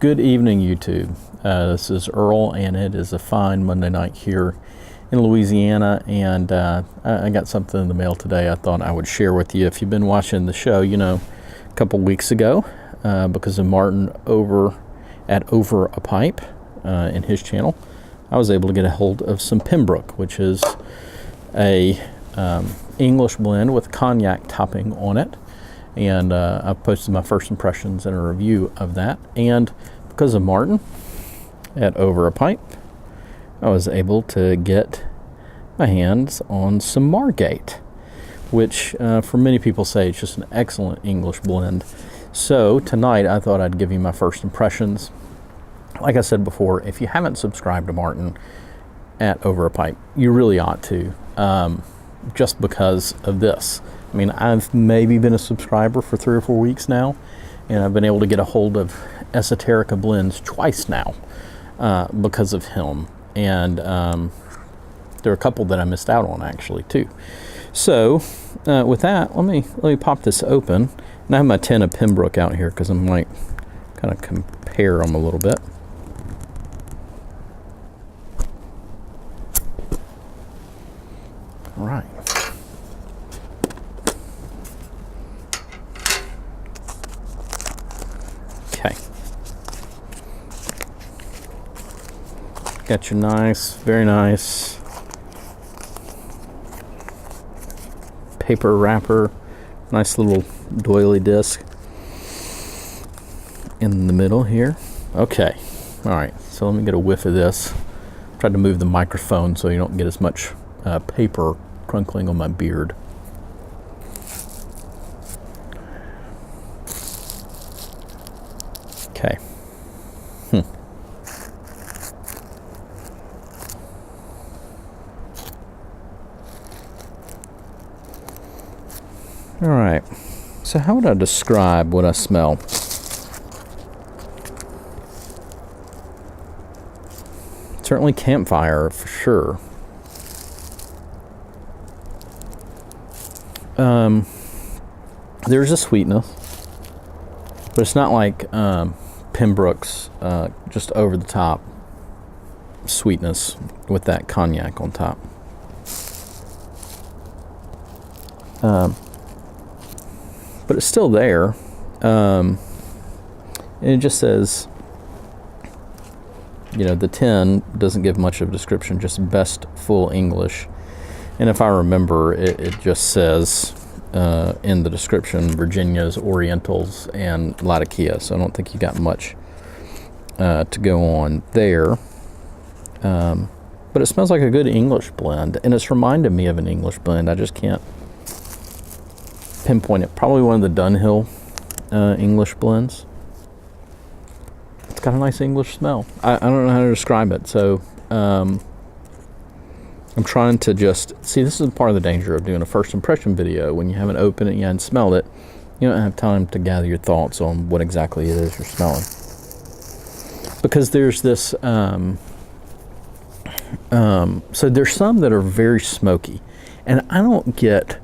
Good evening, YouTube. This is Earl, and it is a fine Monday night here in Louisiana, and I got something in the mail today I thought I would share with you. If you've been watching the show, you know, a couple weeks ago, because of Martin over at Over a Pipe in his channel, I was able to get a hold of some Pembroke, which is a English blend with cognac topping on it. And I've posted my first impressions and a review of that. And because of Martin at Over a Pipe, I was able to get my hands on some Margate, which for many people say it's just an excellent English blend. So tonight I thought I'd give you my first impressions. Like I said before, if you haven't subscribed to Martin at Over a Pipe, you really ought to, just because of this. I mean, I've maybe been a subscriber for 3 or 4 weeks now, and I've been able to get a hold of Esoterica blends twice now because of him. And there are a couple that I missed out on actually too. So with that, let me pop this open. And I have my tin of Pembroke out here because I might kind of compare them a little bit. All right. Okay. Got your nice, very nice paper wrapper, nice little doily disc in the middle here. Okay. All right. So let me get a whiff of this. Tried to move the microphone so you don't get as much paper crunkling on my beard. Okay. All right. So how would I describe what I smell? Certainly campfire for sure. There's a sweetness, but it's not like Pembroke's just over the top sweetness with that cognac on top. But it's still there. And it just says, you know, the tin doesn't give much of a description, just best full English. And if I remember, it just says in the description, Virginia's, Orientals, and Latakia. So I don't think you got much to go on there. But it smells like a good English blend, and it's reminded me of an English blend. I just can't pinpoint it. Probably one of the Dunhill English blends. It's got a nice English smell. I don't know how to describe it. So I'm trying to just see, this is part of the danger of doing a first impression video. When you haven't opened it, you haven't smelled it, you don't have time to gather your thoughts on what exactly it is you're smelling. Because there's this so there's some that are very smoky, and I don't get,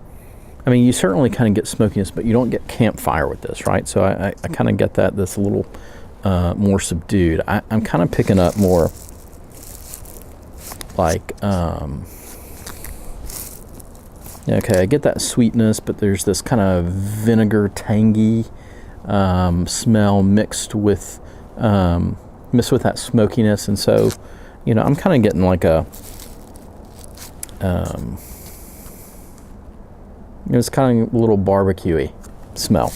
I mean, you certainly kind of get smokiness, but you don't get campfire with this, right? So I kind of get that this a little more subdued. I'm kind of picking up more like, okay, I get that sweetness, but there's this kind of vinegar, tangy smell mixed with that smokiness, and so, you know, I'm kind of getting like a, it's kind of a little barbecue-y smell.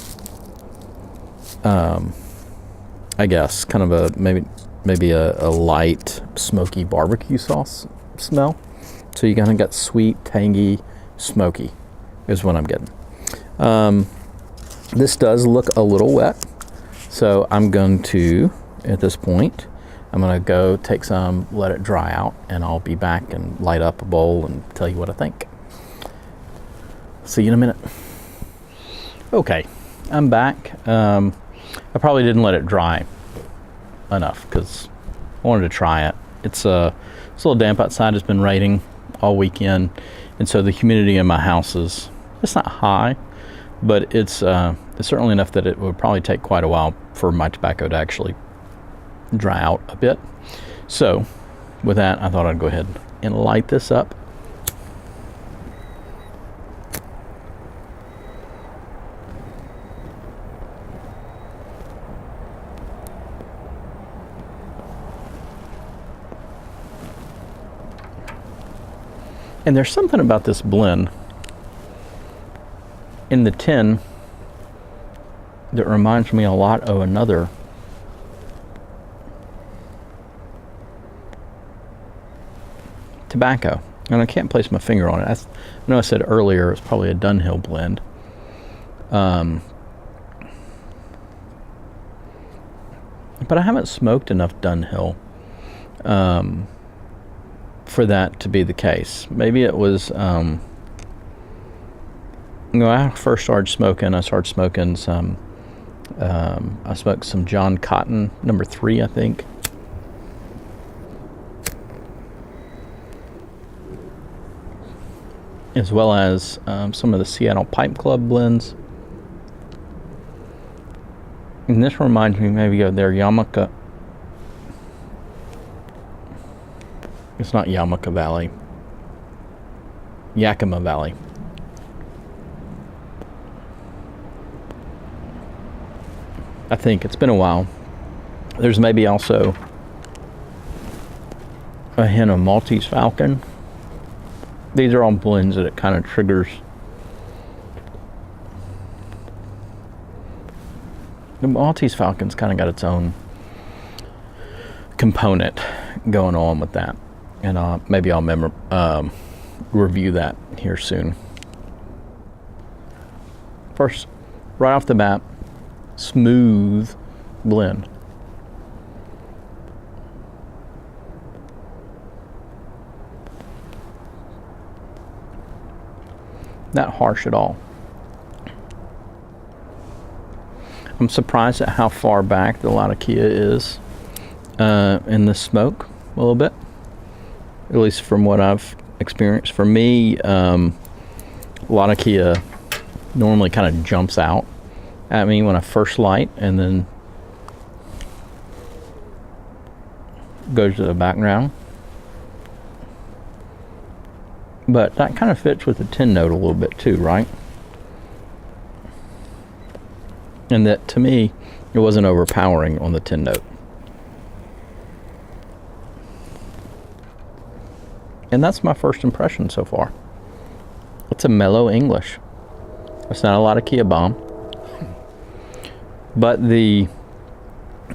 I guess kind of a maybe a light smoky barbecue sauce smell. So you kind of got sweet, tangy, smoky is what I'm getting. This does look a little wet, so I'm going to, at this point, I'm going to go take some, let it dry out, and I'll be back and light up a bowl and tell you what I think. See you in a minute. Okay, I'm back. I probably didn't let it dry enough because I wanted to try it. It's a little damp outside. It's been raining all weekend, and so the humidity in my house is, it's not high, but it's certainly enough that it would probably take quite a while for my tobacco to actually dry out a bit. So with that, I thought I'd go ahead and light this up. And there's something about this blend in the tin that reminds me a lot of another tobacco, and I can't place my finger on it. I know I said earlier it's probably a Dunhill blend. But I haven't smoked enough Dunhill for that to be the case. Maybe it was, I first started smoking, I smoked some John Cotton, number 3, I think. As well as some of the Seattle Pipe Club blends. And this reminds me maybe of their Yakima. It's not Yakima Valley. Yakima Valley. I think it's been a while. There's maybe also a hint of Maltese Falcon. These are all blends that it kind of triggers. The Maltese Falcon's kind of got its own component going on with that. And maybe I'll review that here soon. First, right off the bat, smooth blend. Not harsh at all. I'm surprised at how far back the Latakia is in the smoke a little bit, at least from what I've experienced. For me, Latakia normally kind of jumps out at me when I first light and then goes to the background. But that kind of fits with the tin note a little bit too, right? And that, to me, it wasn't overpowering on the tin note. And that's my first impression so far. It's a mellow English. It's not a lot of Kia bomb. But the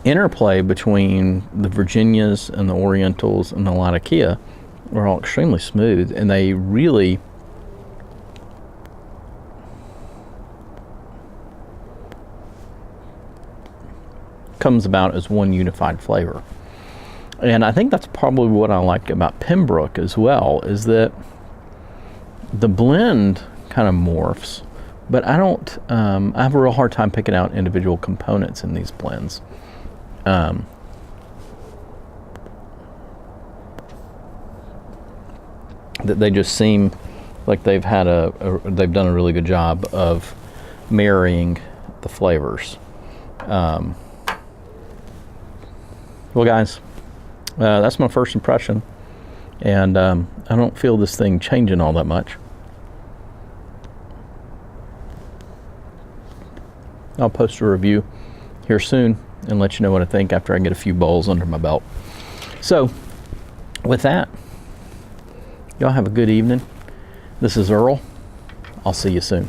interplay between the Virginias and the Orientals and the Latakia are all extremely smooth, and they really comes about as one unified flavor. And I think that's probably what I like about Pembroke as well, is that the blend kind of morphs, but I don't, I have a real hard time picking out individual components in these blends. That they just seem like they've had they've done a really good job of marrying the flavors. Well, guys, that's my first impression, and I don't feel this thing changing all that much. I'll post a review here soon and let you know what I think after I get a few bowls under my belt. So, with that, y'all have a good evening. This is Earl. I'll see you soon.